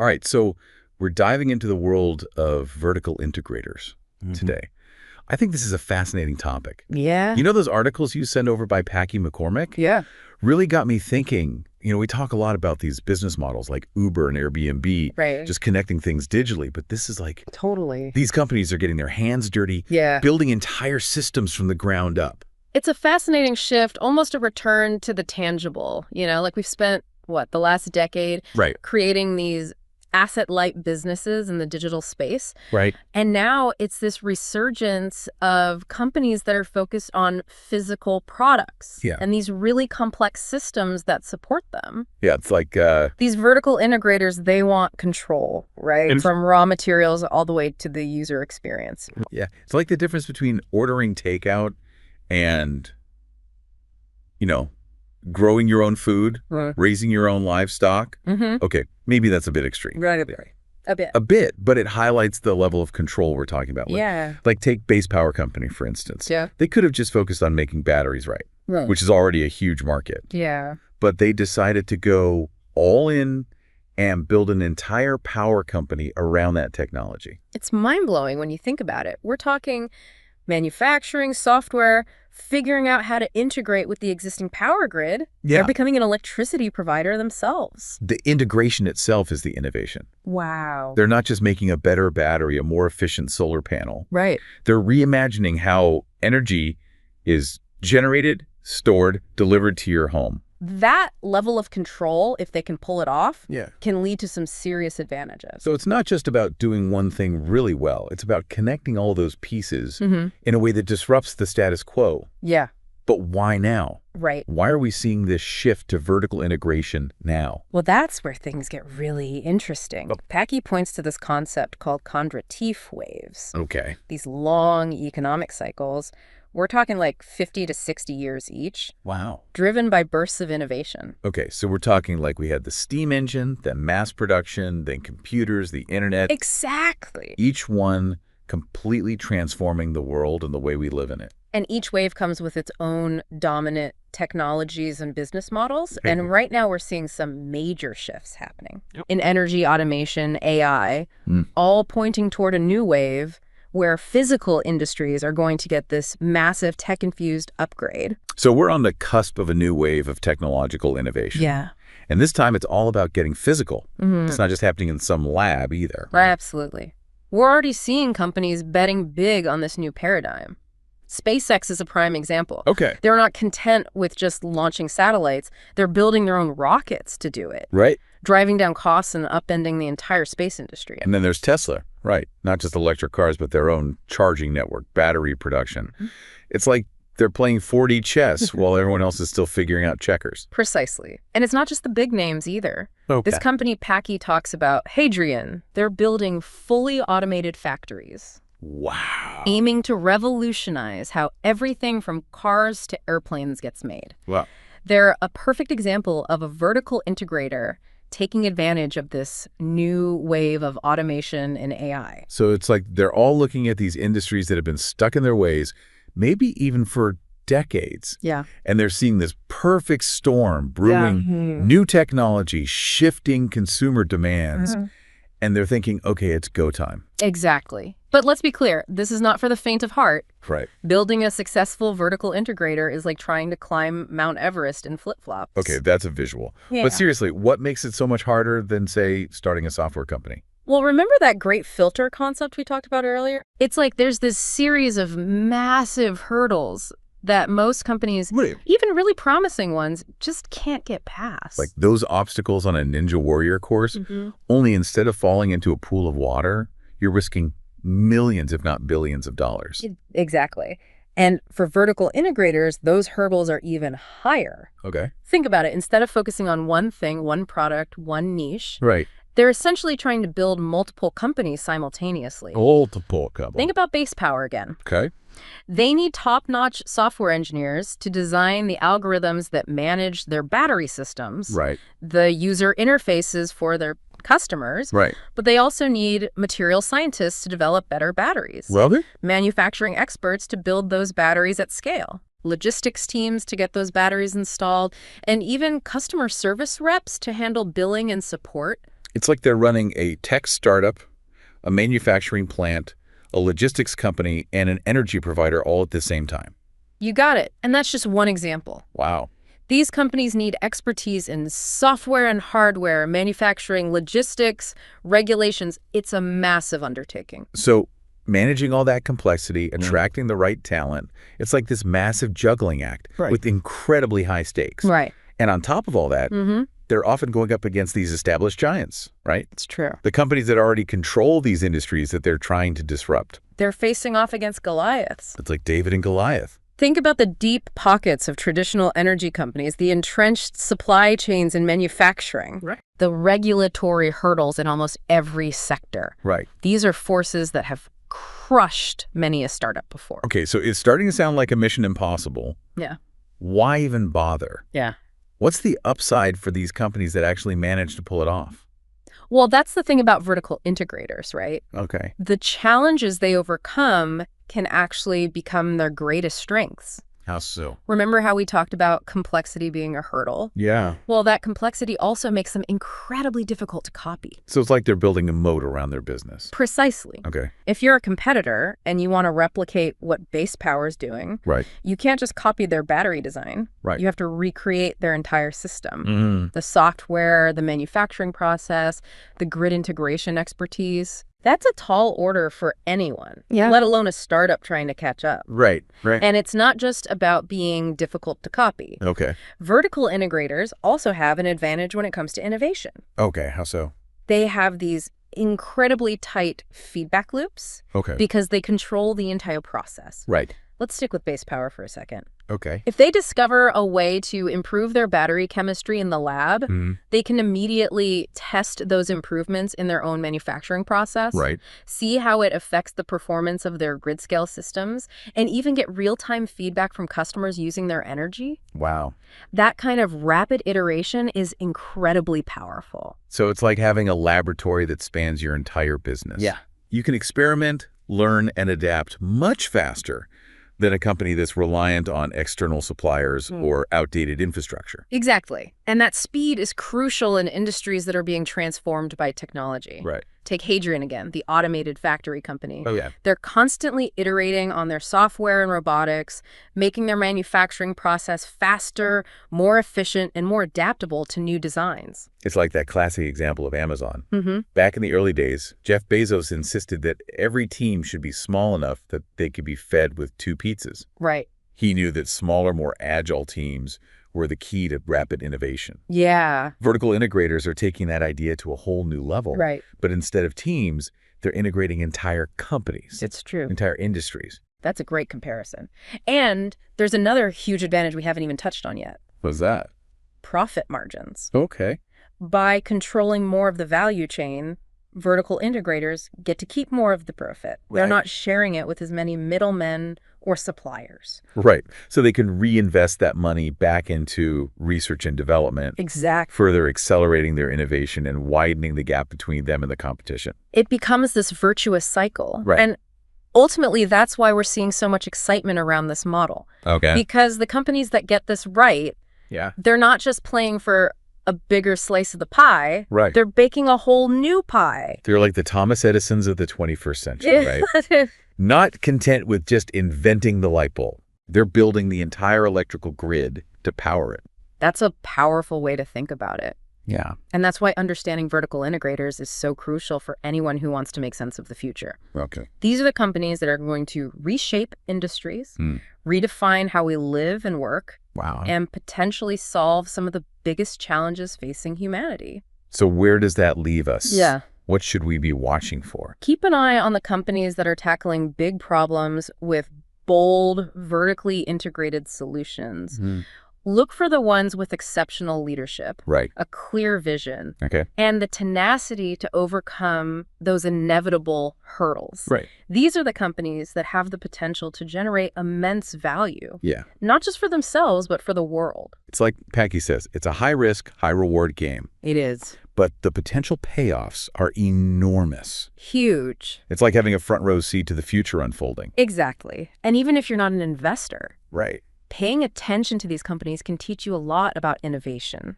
All right, so we're diving into the world of vertical integrators today. I think this is a fascinating topic. Yeah. You know those articles you send over by Packy McCormick? Yeah. Really got me thinking. We talk a lot about these business models like Uber and Airbnb, Right. just connecting things digitally. But this is like, Totally. these companies are getting their hands dirty, building entire systems from the ground up. It's a fascinating shift, almost a return to the tangible. Like we've spent, the last decade creating these asset-light businesses in the digital space. Right. And now it's this resurgence of companies that are focused on physical products and these really complex systems that support them. Yeah, it's like... these vertical integrators, they want control, right? From raw materials all the way to the user experience. Yeah, it's like the difference between ordering takeout and, growing your own food, raising your own livestock. Okay, maybe that's a bit extreme. Right. A bit, but it highlights the level of control we're talking about. Yeah. Like take Base Power Company, for instance. Yeah. They could have just focused on making batteries, right? Which is already a huge market. Yeah. But they decided to go all in and build an entire power company around that technology. It's mind-blowing when you think about it. We're talking manufacturing, software, figuring out how to integrate with the existing power grid. Yeah. They're becoming an electricity provider themselves. The integration itself is the innovation. Wow. They're not just making a better battery, a more efficient solar panel. Right. They're reimagining how energy is generated, stored, delivered to your home. That level of control, if they can pull it off, can lead to some serious advantages. So it's not just about doing one thing really well. It's about connecting all those pieces in a way that disrupts the status quo. Yeah. But why now? Right. Why are we seeing this shift to vertical integration now? Well, that's where things get really interesting. Packy points to this concept called Kondratiev waves. Okay. These long economic cycles. We're talking like 50 to 60 years each. Wow. Driven by bursts of innovation. Okay, so we're talking like we had the steam engine, then mass production, then computers, the internet. Exactly. Each one completely transforming the world and the way we live in it. And each wave comes with its own dominant technologies and business models. And right now we're seeing some major shifts happening in energy, automation, AI, all pointing toward a new wave where physical industries are going to get this massive tech-infused upgrade. So we're on the cusp of a new wave of technological innovation. Yeah. And this time it's all about getting physical. It's not just happening in some lab either. Absolutely. We're already seeing companies betting big on this new paradigm. SpaceX is a prime example. Okay. They're not content with just launching satellites. They're building their own rockets to do it. Right. Driving down costs and upending the entire space industry. And then there's Tesla, right? Not just electric cars, but their own charging network, battery production. It's like they're playing 4D chess while everyone else is still figuring out checkers. Precisely. And it's not just the big names either. Okay. This company, Packy, talks about Hadrian. They're building fully automated factories. Wow. Aiming to revolutionize how everything from cars to airplanes gets made. Wow. They're a perfect example of a vertical integrator taking advantage of this new wave of automation and AI. So it's like they're all looking at these industries that have been stuck in their ways, maybe even for decades. Yeah. And they're seeing this perfect storm brewing, new technology, shifting consumer demands. And they're thinking, okay, it's go time. Exactly. But let's be clear, this is not for the faint of heart. Right. Building a successful vertical integrator is like trying to climb Mount Everest in flip-flops. Okay, that's a visual. Yeah. But seriously, what makes it so much harder than, say, starting a software company? Well, remember that great filter concept we talked about earlier? It's like there's this series of massive hurdles that most companies, even really promising ones, just can't get past. Like those obstacles on a Ninja Warrior course, only instead of falling into a pool of water, you're risking millions, if not billions of dollars. Exactly. And for vertical integrators, those hurdles are even higher. Okay. Think about it. Instead of focusing on one thing, one product, one niche, Right. they're essentially trying to build multiple companies simultaneously. Multiple companies. Think about Base Power again. Okay. They need top-notch software engineers to design the algorithms that manage their battery systems, Right. the user interfaces for their customers, Right. but they also need material scientists to develop better batteries, Well, manufacturing experts to build those batteries at scale, logistics teams to get those batteries installed, and even customer service reps to handle billing and support. It's like they're running a tech startup, a manufacturing plant, a logistics company, and an energy provider all at the same time. You got it. And that's just one example. Wow. These companies need expertise in software and hardware, manufacturing, logistics, regulations. It's a massive undertaking. So managing all that complexity, attracting the right talent, it's like this massive juggling act with incredibly high stakes. Right. And on top of all that, they're often going up against these established giants, right? It's true. The companies that already control these industries that they're trying to disrupt. They're facing off against Goliaths. It's like David and Goliath. Think about the deep pockets of traditional energy companies, the entrenched supply chains in manufacturing, the regulatory hurdles in almost every sector. Right. These are forces that have crushed many a startup before. Okay, so it's starting to sound like a mission impossible. Yeah. Why even bother? Yeah. What's the upside for these companies that actually manage to pull it off? Well, that's the thing about vertical integrators, right? Okay. The challenges they overcome can actually become their greatest strengths. How so? Remember how we talked about complexity being a hurdle? Yeah. Well, that complexity also makes them incredibly difficult to copy. So it's like they're building a moat around their business. Precisely. Okay. If you're a competitor and you want to replicate what Base Power is doing, you can't just copy their battery design. You have to recreate their entire system. The software, the manufacturing process, the grid integration expertise. That's a tall order for anyone, let alone a startup trying to catch up. Right. And it's not just about being difficult to copy. Okay. Vertical integrators also have an advantage when it comes to innovation. Okay, how so? They have these incredibly tight feedback loops because they control the entire process. Right. Let's stick with Base Power for a second. Okay. If they discover a way to improve their battery chemistry in the lab, they can immediately test those improvements in their own manufacturing process, see how it affects the performance of their grid scale systems, and even get real-time feedback from customers using their energy. Wow. That kind of rapid iteration is incredibly powerful. So it's like having a laboratory that spans your entire business. Yeah. You can experiment, learn, and adapt much faster than a company that's reliant on external suppliers or outdated infrastructure. Exactly. And that speed is crucial in industries that are being transformed by technology. Right. Take Hadrian again, the automated factory company. Oh, yeah. They're constantly iterating on their software and robotics, making their manufacturing process faster, more efficient, and more adaptable to new designs. It's like that classic example of Amazon. Back in the early days, Jeff Bezos insisted that every team should be small enough that they could be fed with 2 pizzas. Right. He knew that smaller, more agile teams were the key to rapid innovation. Yeah. Vertical integrators are taking that idea to a whole new level. Right. But instead of teams, they're integrating entire companies. It's true. Entire industries. That's a great comparison. And there's another huge advantage we haven't even touched on yet. What's that? Profit margins. Okay. By controlling more of the value chain, vertical integrators get to keep more of the profit. They're not sharing it with as many middlemen or suppliers. Right. So they can reinvest that money back into research and development. Exactly. Further accelerating their innovation and widening the gap between them and the competition. It becomes this virtuous cycle. Right. And ultimately, that's why we're seeing so much excitement around this model. Okay. Because the companies that get this right, they're not just playing for a bigger slice of the pie. Right. They're baking a whole new pie. They're like the Thomas Edisons of the 21st century, right? Not content with just inventing the light bulb. They're building the entire electrical grid to power it. That's a powerful way to think about it. Yeah. And that's why understanding vertical integrators is so crucial for anyone who wants to make sense of the future. Okay. These are the companies that are going to reshape industries, redefine how we live and work, and potentially solve some of the biggest challenges facing humanity. So where does that leave us? Yeah. What should we be watching for? Keep an eye on the companies that are tackling big problems with bold, vertically integrated solutions. Look for the ones with exceptional leadership, a clear vision, and the tenacity to overcome those inevitable hurdles. These are the companies that have the potential to generate immense value, not just for themselves, but for the world. It's like Packy says, it's a high-risk, high-reward game. It is. But the potential payoffs are enormous. Huge. It's like having a front-row seat to the future unfolding. Exactly. And even if you're not an investor, Right. paying attention to these companies can teach you a lot about innovation,